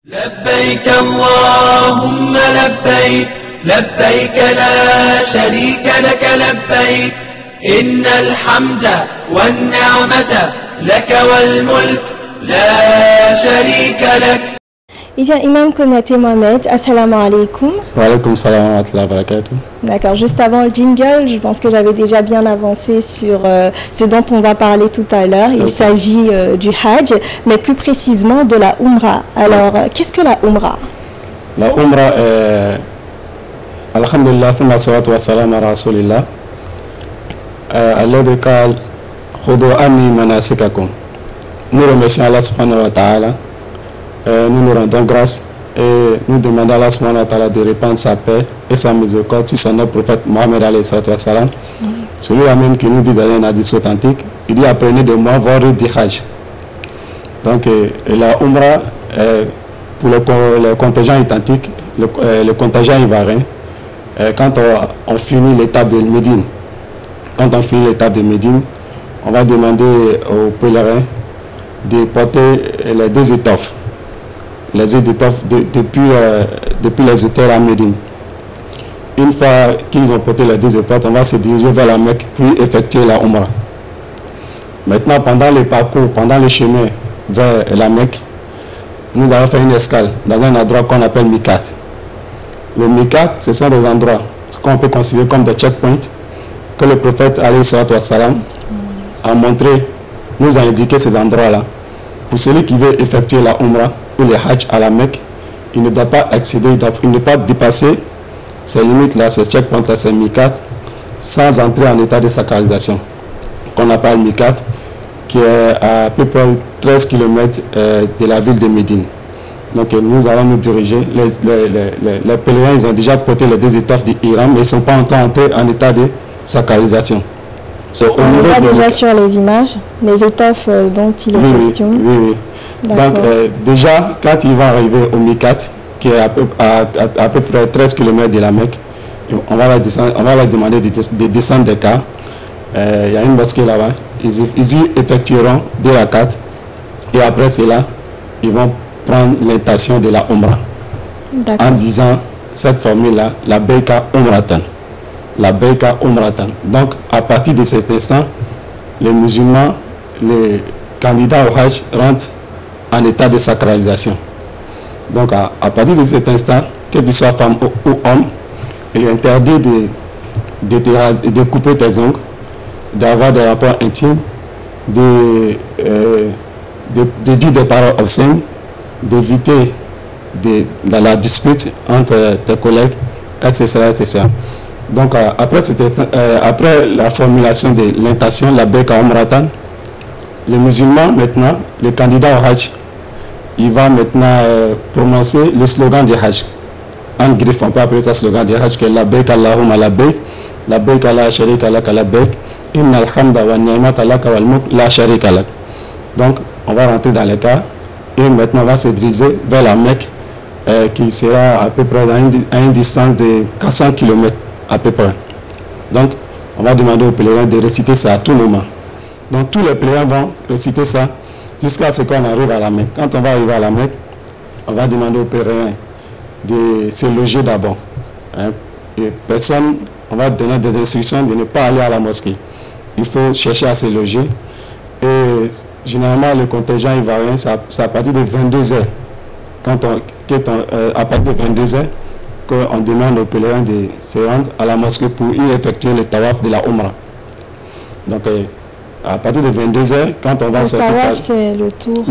لبيك اللهم لبيك لبيك لا شريك لك لبيك إن الحمد والنعمة لك والملك لا شريك لك. Eh bien, Imam Konaté Mohamed, assalamu alaikum. Wa alaikum salam wa rahmatullahi wa barakatuh. D'accord, juste avant le jingle, je pense que j'avais déjà bien avancé sur ce dont on va parler tout à l'heure. Il s'agit du Hajj, mais plus précisément de la Umrah. Alors, qu'est-ce que la Umrah? La Umrah est... Alhamdulillah, thumma salatu wa salam ala rasulillah. Alladhi qal khudu anni manasikakum. Nous remercions Allah subhanahu wa ta'ala. Nous nous rendons grâce et nous demandons à Allah subhanahu wa ta'ala de répandre sa paix et sa miséricorde sur son prophète Mohammed alayhi salatu wa salam. Celui-là même qui nous dit dans un hadith authentique, il dit apprenez de moi voir le Hajj. Donc la Umrah, pour le contingent authentique, le contingent ivoirien, quand on finit l'étape de Médine, on va demander aux pèlerins de porter les deux étoffes. Depuis les hôtels à Médine. Une fois qu'ils ont porté les deux étoffes, on va se diriger vers la Mecque puis effectuer la Umrah. Maintenant, pendant le parcours, pendant le chemin vers la Mecque, nous allons faire une escale dans un endroit qu'on appelle Mikat. Le Mikat, ce sont des endroits qu'on peut considérer comme des checkpoints que le prophète alayhi salatu wa salam a montré, nous a indiqué ces endroits-là. Pour celui qui veut effectuer la Umrah ou le Hajj à la Mecque, il ne doit pas accéder, il ne doit pas dépasser ces limites-là, ces checkpoints-là, ces Mikat, sans entrer en état de sacralisation, qu'on appelle Mikat, qui est à peu près 13 km de la ville de Médine. Donc nous allons nous diriger. Les pèlerins, ils ont déjà porté les deux étoffes d'Iran, mais ils ne sont pas entrés en état de sacralisation. On voit déjà sur les images les étoffes dont il est question. Oui. Donc déjà, quand il va arriver au Mikat, qui est à peu près 13 km de la Mecque, on va leur demander de descendre des cars. Il y a une mosquée là-bas. Ils y effectueront 2 rakats. Et après cela, ils vont prendre l'intention de la Umrah. En disant cette formule-là, la Beika Umratan. La Beika Umratan. Donc, à partir de cet instant, les musulmans, les candidats au Hajj rentrent en état de sacralisation. Donc, à partir de cet instant, que tu sois femme ou homme, il est interdit de couper tes ongles, d'avoir des rapports intimes, de dire des paroles obscènes, d'éviter la dispute entre tes collègues, etc. Donc, après la formulation de l'intention, la Beika Umratan, les musulmans, maintenant, les candidats au Hajj, il va maintenant prononcer le slogan du Hajj. En griffe, on peut appeler ça slogan du Hajj, que la Beika Allahumma la Beika la sharika laka la Beik, inna alhamda wa ni'mata laka wal mulk la sharika lak. Donc, on va rentrer dans les cas et maintenant on va se diriger vers la Mecque qui sera à peu près à une distance de 400 km à peu près. Donc, on va demander aux pèlerins de réciter ça à tout moment. Donc, tous les pèlerins vont réciter ça jusqu'à ce qu'on arrive à la Mecque. Quand on va arriver à la Mecque, on va demander aux pèlerins de se loger d'abord. Et personne, on va donner des instructions de ne pas aller à la mosquée. Il faut chercher à se loger. Et généralement, le contingent ivoirien, c'est à partir de 22h. À partir de 22h, qu'on demande aux pèlerins de se rendre à la mosquée pour y effectuer le tawaf de la Umrah. Donc, à partir de 22h, quand on va sortir... Le tawaf, c'est le tour...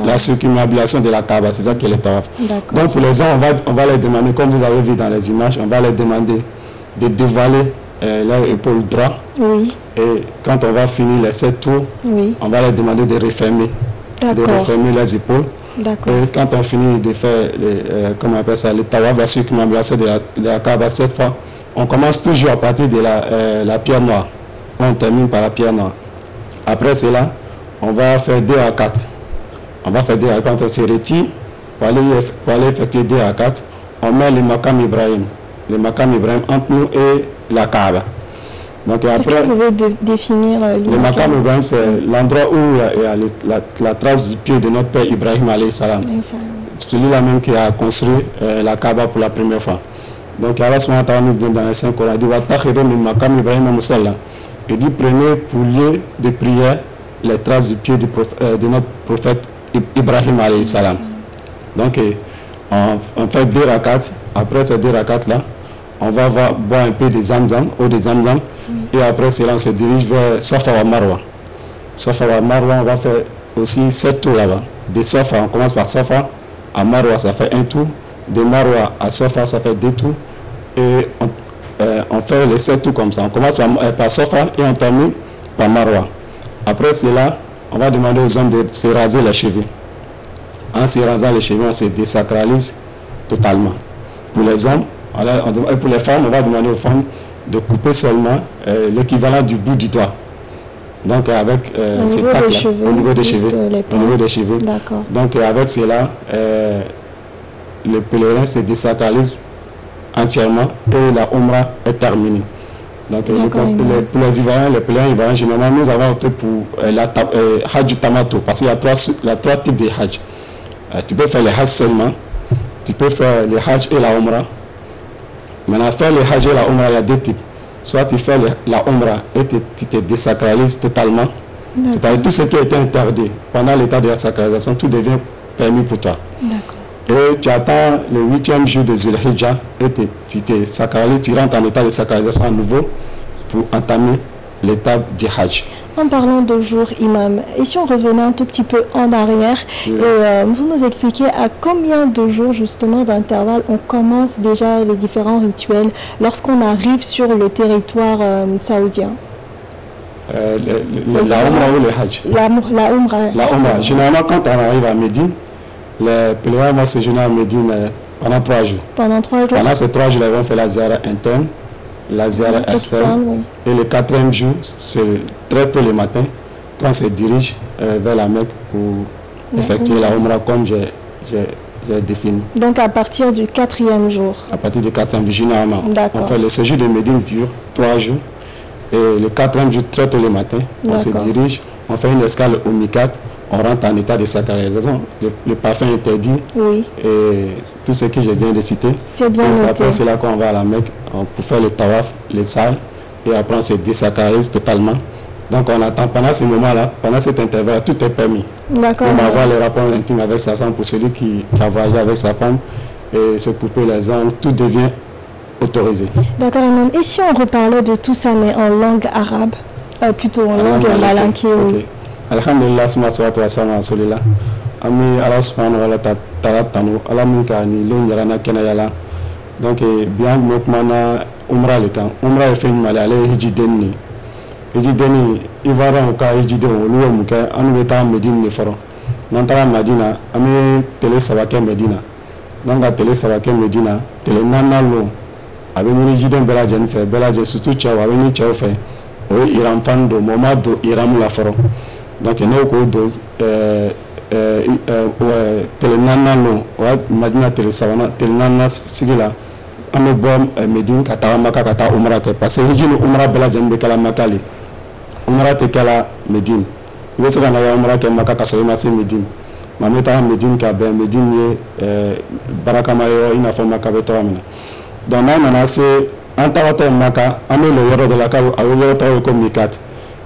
la circumambulation de la Kaaba, c'est ça qui est le tawaf. Donc, pour les gens, on va leur demander, comme vous avez vu dans les images, on va leur demander de dévoiler leur épaule droite. Oui. Et quand on va finir les 7 tours, on va leur demander de refermer les épaules. Et quand on finit de faire, comment on appelle ça, le tawaf, la circumambulation de la Kaaba, cette fois, on commence toujours à partir de la pierre noire. On termine par la pierre noire. Après cela, on va faire 2 à 4. On va faire 2 à 4. Quand on se retire, pour aller effectuer 2 à 4, on met le Maqam Ibrahim. Le Maqam Ibrahim entre nous et la Kaaba. Donc après, est-ce que vous pouvez définir le Maqam Ibrahim, c'est l'endroit où il y a la trace du pied de notre père Ibrahim alayhi salam. celui-là même qui a construit la Kaaba pour la première fois. Donc Allah subhanahu wa ta'ala nous dit dans le Saint-Coran, il dit prenez pour lieu de prière les traces du pied de notre prophète Ibrahim alayhi salam. Donc on fait 2 rakats. Après ces 2 rakats là, on va boire un peu de zamzam, eau de zamzam, et après cela on se dirige vers Safa wa Marwa. Safa wa Marwa, on va faire aussi 7 tours là-bas. De Safa, on commence par Safa, à Marwa ça fait 1 tour, de Marwa à Safa ça fait 2 tours, et on fait les 7 tours comme ça. On commence par Safa et on termine par Marwa. Après cela, on va demander aux hommes de se raser les cheveux. En se rasant les cheveux, on se désacralise totalement. Pour les hommes, et pour les femmes, on va demander aux femmes de couper seulement l'équivalent du bout du doigt. Donc avec ces tacs-là, au niveau des cheveux. Au niveau des cheveux. Donc avec cela, le pèlerin se désacralise entièrement et la Umrah est terminée. Donc pour les Ivoiriens, les pèlerins ivoiriens, généralement, nous avons opté pour Hajj Tamato, parce qu'il y a 3 types de Hajj. Tu peux faire le Hajj seulement, tu peux faire le Hajj et la Umrah. Maintenant, faire le Hajj et la Umrah, il y a 2 types. Soit tu fais la Umrah et tu te désacralises totalement, c'est-à-dire tout ce qui a été interdit pendant l'état de la sacralisation, tout devient permis pour toi. Et tu attends le 8e jour de Zulhijjah et tu te sacralises, tu rentres en état de sacralisation à nouveau pour entamer l'étape du Hajj. En parlant de jour, Imam, et si on revenait un tout petit peu en arrière, et vous nous expliquez à combien de jours justement d'intervalle on commence déjà les différents rituels lorsqu'on arrive sur le territoire saoudien? La Umrah ou le Hajj? La Umrah. La Umrah. Généralement, quand on arrive à Médine, les pèlerins vont séjourner à Médine pendant 3 jours. Pendant 3 jours. Pendant ces 3 jours, ils vont faire la ziyara interne, la ziyara externe. Et le 4e jour, c'est très tôt le matin, quand on se dirige vers la Mecque pour effectuer la Umrah comme j'ai défini. Donc à partir du 4e jour? À partir du 4e jour, généralement. On fait le séjour de Médine dure 3 jours. Et le 4e jour, très tôt le matin, on se dirige, on fait une escale au Mikat, on rentre en état de sacralisation, le parfum interdit, et tout ce que je viens de citer. C'est bien noté. Après, c'est là qu'on va à la Mecque pour faire le tawaf, le sa'i, et après on se désacralise totalement. Donc on attend pendant ce moment-là, pendant cet intervalle, tout est permis. D'accord. On va avoir les rapports intimes avec sa femme pour celui qui a voyagé avec sa femme, et se couper les ongles, tout devient autorisé. D'accord, Imam. Et si on reparlait de tout ça, mais en langue arabe, plutôt en langue malinké? Alhamdulillah, salatu wa salam wa salillah. Ami Allah subhanahu wa ta'ala tanu, Allah minka ni l'on yarana kena yala. Donc, bien, mokmana umrah le kan. Umrah est fait une malale hijideni. Hijideni, ivara oka hijideni, loué mouke, anu beta Medine ne foro. Nantara Madina, ami tele sabake Medina. Donc, à tele sabake Medina, tele nana lo. Avec une hijideni bela jen fait, bela jen surtout tchao, avec une tchao fait. Oui, Iram fando, momado, Iram la foro. Donc, il y a une dose telenana lo Madina telesavana telenana sigila ame bom Medine kata maka kata umrah ke parce que hijinu umrah bela jembe kala makali umrah te kala Medine ibe saka na ya umrah ke maka kaso ma se Medine mameta Medine ka be Medine baraka ma yo ina fo maka beto amina donc na se antawato maka ame le yoro de la ka awo yoro to ko mikat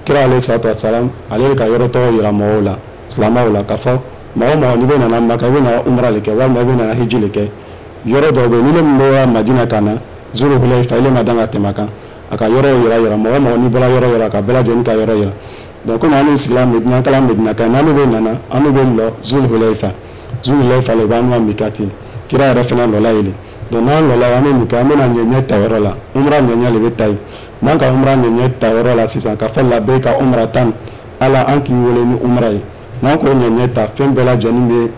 kira alayhi salatu wassalam ale ka yoro to yira mola salama wala ka fo mawo ni be na maka be na umrah le ke wa ma be na hijji le ke yoro do be ni le mbo Madina kana zuru Hulayfa ile madanga temaka aka yoro yira mawo ni bela yoro yira ka bela jen ka yoro yira donc on a un islam Medina kala Medina kana no be nana anu be lo zuru Hulayfa le ba no mikati kira refena lo la ile donc nan lo la ya ni ka me na nyenye tawero la umrah nyenye le be tai manka umrah nyenye tawero la sisa ka fa la be ka umrah tan ala anki wole ni umrah nan ko nyenye ta fen bela jani be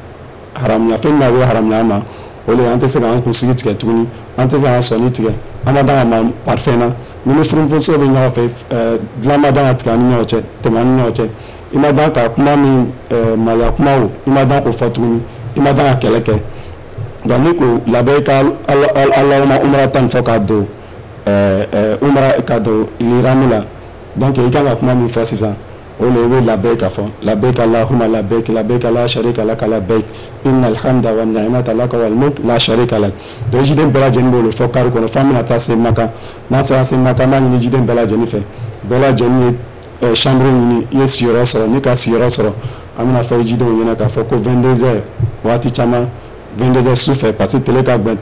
haram ya fen na be haram ya ma ole ante se kan ko sigi tike tuni ante kan so ni tike amada ma parfena ni me frum fo so be nyawa fe glama da atka ni nyawa che te man nyawa che imada ka kuma mi mala kuma o imada ko fatuni imada ka keleke donc ko labeka Allahumma umratan fakado umrah kado liramula donc il kan ka kuma mi fa sisa ولو لبيك أفو لبيك اللهم لبيك لبيك لا شريك لك لبيك إن الحمد والنعمة لك والملك لا شريك لك donc jiden bela jeni bolo fo kari kono famina ta se maka na sa se maka ma ni jiden bela jeni fe bela jeni chambre ni yes siro so ni ka siro so amina fa jiden yena ka fo ko 22h wati chama 22h souffre parce que télé ka ben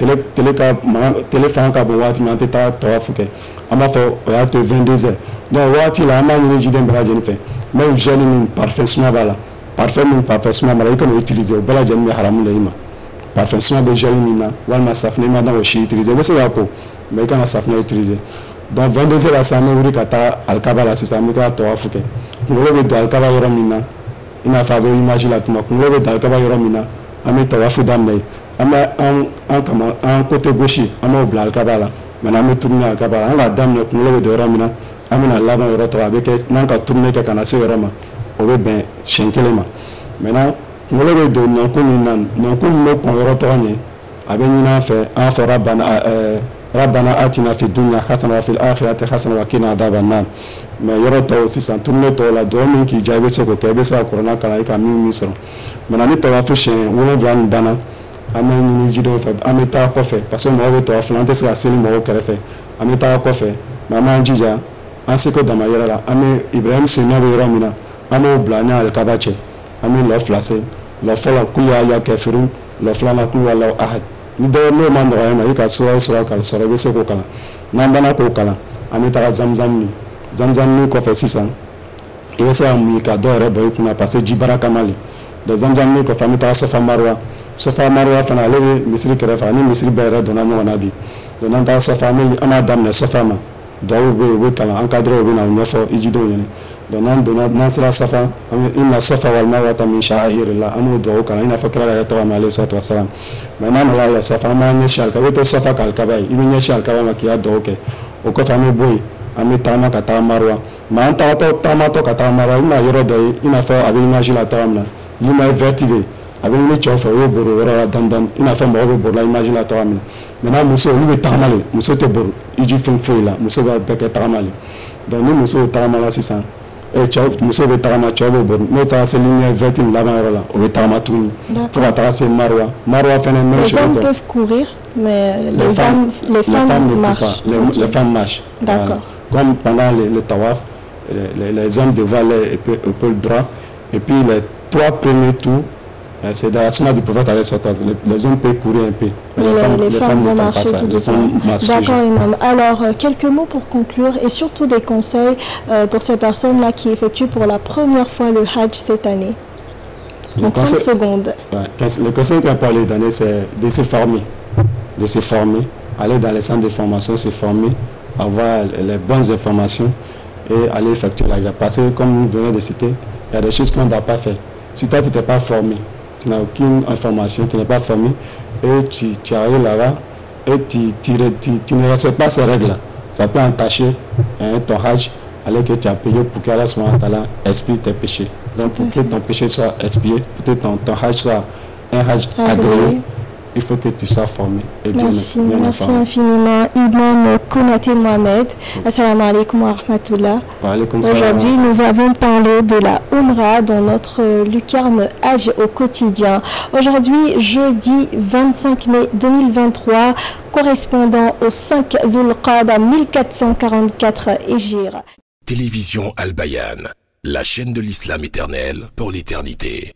téléphone ka bo wati man ta tawafuke ama fo wati 22h donc wati la ma ni jiden bela jeni fe même gel min parfaitement bala parfaitement parfaitement bala ikon utiliser bela jeni haramu le ima parfaitement be gel min na walma safne ma da wo shi utiliser be se ko mais kana safne utiliser donc 22h la sa me wuri kata alkabala sisa mi ka tawafuke ngolo be do alkaba yoro min na ina fa be image la tuma ngolo be do alkaba yoro min na ami tawafu damne ama an kama an côté gauche ama obla alkabala mana mi tourner alkabala an la damne ngolo be do yoro min na amina laba yoro to avec nan ka tourner ka kana se yoro ma o be ben shenkele ma maintenant ngolo be do nan ko min nan ko mo ko yoro to ni abe ni na fe an fa rabbana atina fi dunya hasana wa fil akhirati hasana wa qina adhaban nar mais yoro to aussi sans tourner to la do min ki jabe so ko kebe sa corona kala ka mi so maintenant ni to wa fe wona vlan bana amay ni jido fa ameta ko fe parce que mo be to flante sa seli mo ko refe ameta ko fe mama jija ansiko dama yara la ame Ibrahim sena be ramina ame blanya al kabache ame lo flase lo fola kuya ya kafirun lo flana kuya la ahad ni do no man do ma yika so kal so be se ko kala nambana ko kala ame ta zamzam ni ko fe sisan e se am ka do re boy kuna passer jibara kamali de zamzam ni ko famita sofa marwa fana le misri krefa ni misri be re dona no nabi donanda sofa me ama dam ne sofa ma dawo be kala encadré be na nyofo ijido yene donan nasra safa inna safa wal marwa min sha'airillah amu dawo kala ina fakra la tawa alayhi salatu wassalam manan la safa ma ne shal ka to safa kal kabai ibn shal ka ma kiya dawo ke o ko fami boy ami tama ka ta marwa ma anta to tama to ka ta marwa ina yoro dai ina fa abi image la tawamna lima vertibe abi ni chofa wo boro wora dandan ina fa mo bo la image la tawamna maintenant muso ni be tamale muso te boro iji fun foila muso ba beke tamale donc ni muso tamala sisan e chaw muso be tama chaw bo boro no ta se ligne verte la la o be tama tuni faut pas tracer marwa fene même les hommes peuvent courir mais les femmes marchent les femmes marchent d'accord comme pendant le tawaf les hommes devant le peu droit et puis les 3 premiers tours c'est dans la sunna du prophète alayhi salatu wassalam les hommes peuvent courir un peu mais les femmes vont marcher tout doucement. D'accord imam. Alors quelques mots pour conclure et surtout des conseils pour ces personnes là qui effectuent pour la première fois le Hajj cette année. En 30 secondes. Le conseil qu'on peut lui donner c'est de se former, aller dans les centres de formation, se former, avoir les bonnes informations et aller effectuer l'Hajj. Parce que comme nous venons de citer, il y a des choses qu'on ne doit pas faire. Si toi tu n'es pas formé, tu n'as aucune information, tu n'es pas formé et tu arrives là-bas et tu ne respectes pas ces règles-là. Ça peut entacher ton Hajj alors que tu as payé pour qu'Allah expie tes péchés. Donc pour que ton péché soit expié, pour que ton Hajj soit un Hajj agréé, il faut que tu sois formé et bien Merci infiniment. Imam Konaté Mohamed. Assalamu alaikum wa rahmatullah. Aujourd'hui, nous avons parlé de la Umrah dans notre lucarne Hajj au quotidien. Aujourd'hui, jeudi 25 mai 2023, correspondant au 5 Zulqa'da 1444 Hijr. Télévision Al Bayan, la chaîne de l'islam éternel pour l'éternité.